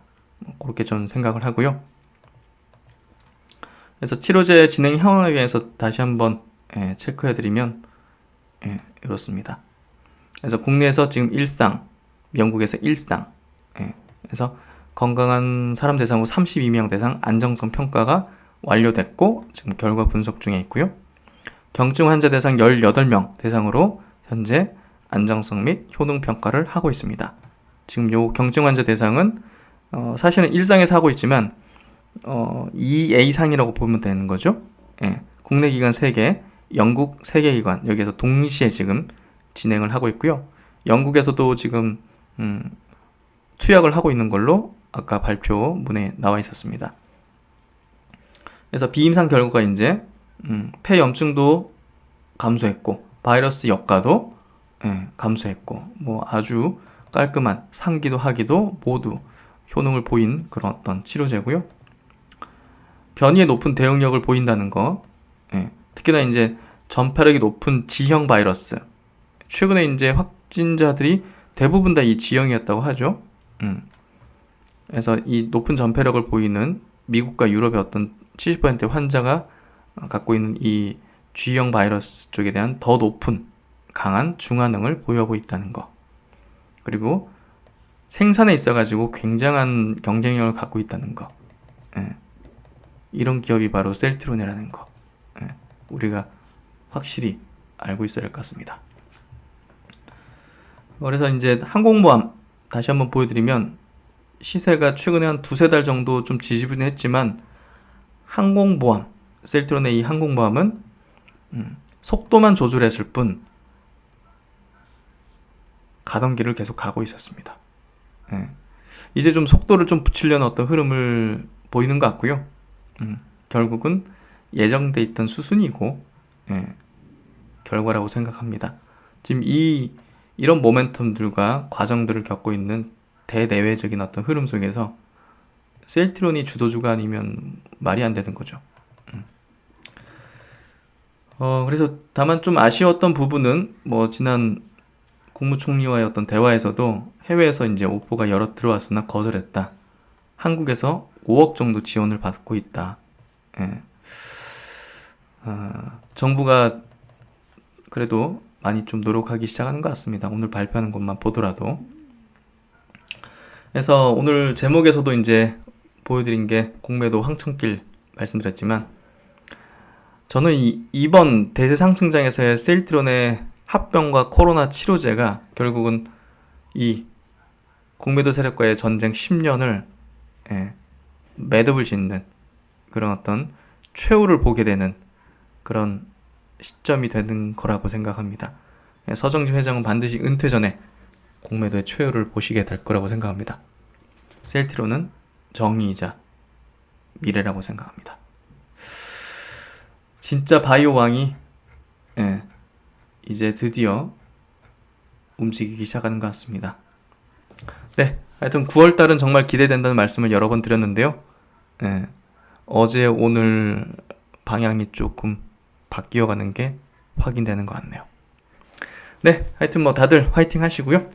그렇게 저는 생각을 하고요. 그래서 치료제 진행 상황에 대해서 다시 한번, 예, 체크해드리면, 예, 이렇습니다. 그래서 국내에서 지금 1상, 영국에서 1상, 예, 그래서 건강한 사람 대상으로 32명 대상 안정성 평가가 완료됐고 지금 결과 분석 중에 있고요. 경증 환자 대상 18명 대상으로 현재 안정성 및 효능 평가를 하고 있습니다. 지금 요 경증 환자 대상은 사실은 1상에서 하고 있지만 2A상이라고 보면 되는 거죠. 예, 국내 기관 3개, 영국 3개 기관, 여기에서 동시에 지금 진행을 하고 있고요. 영국에서도 지금 투약을 하고 있는 걸로 아까 발표문에 나와 있었습니다. 그래서 비임상 결과가 이제 폐염증도 감소했고 바이러스 역가도, 예, 감소했고 뭐 아주 깔끔한 상기도 하기도 모두 효능을 보인 그런 어떤 치료제고요. 변이의 높은 대응력을 보인다는 거, 예, 특히나 이제 전파력이 높은 G형 바이러스, 최근에 이제 확진자들이 대부분 다 이 G형이었다고 하죠. 그래서 이 높은 전파력을 보이는 미국과 유럽의 어떤 70%의 환자가 갖고 있는 이 G형 바이러스 쪽에 대한 더 높은 강한 중화능을 보유하고 있다는 거. 그리고 생산에 있어가지고 굉장한 경쟁력을 갖고 있다는 거. 예. 이런 기업이 바로 셀트리온이라는 거. 예. 우리가 확실히 알고 있어야 할 것 같습니다. 그래서 이제 항공모함 다시 한번 보여드리면 시세가 최근에 한 두세 달 정도 좀 지지부진했지만 항공모함, 셀트리온의 이 항공모함은 속도만 조절했을 뿐 가던 길을 계속 가고 있었습니다. 예. 이제 좀 속도를 좀 붙이려는 어떤 흐름을 보이는 것 같고요. 결국은 예정돼 있던 수순이고 예, 결과라고 생각합니다. 지금 이런 모멘텀들과 과정들을 겪고 있는 대내외적인 어떤 흐름 속에서 셀트리온이 주도주가 아니면 말이 안 되는 거죠. 그래서 다만 좀 아쉬웠던 부분은 뭐 지난 국무총리와의 어떤 대화에서도 해외에서 이제 오퍼가 여러 들어왔으나 거절했다. 한국에서 5억 정도 지원을 받고 있다. 예. 정부가 그래도 많이 좀 노력하기 시작하는 것 같습니다. 오늘 발표하는 것만 보더라도. 그래서 오늘 제목에서도 이제 보여드린 게 공매도 황천길 말씀드렸지만 저는 이번 대세 상승장에서의 셀트리온의 합병과 코로나 치료제가 결국은 이 공매도 세력과의 전쟁 10년을 매듭을 짓는 그런 어떤 최후를 보게 되는 그런 시점이 되는 거라고 생각합니다. 서정진 회장은 반드시 은퇴 전에 공매도의 최후를 보시게 될 거라고 생각합니다. 셀트리온은 정의이자 미래라고 생각합니다. 진짜 바이오 왕이 이제 드디어 움직이기 시작하는 것 같습니다. 네, 하여튼 9월달은 정말 기대된다는 말씀을 여러 번 드렸는데요. 어제 오늘 방향이 조금 바뀌어가는 게 확인되는 것 같네요. 네, 하여튼 뭐 다들 화이팅 하시고요.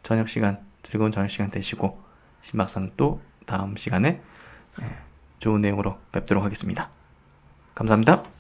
저녁 시간, 즐거운 저녁 시간 되시고 신박사는 또 다음 시간에 좋은 내용으로 뵙도록 하겠습니다. 감사합니다.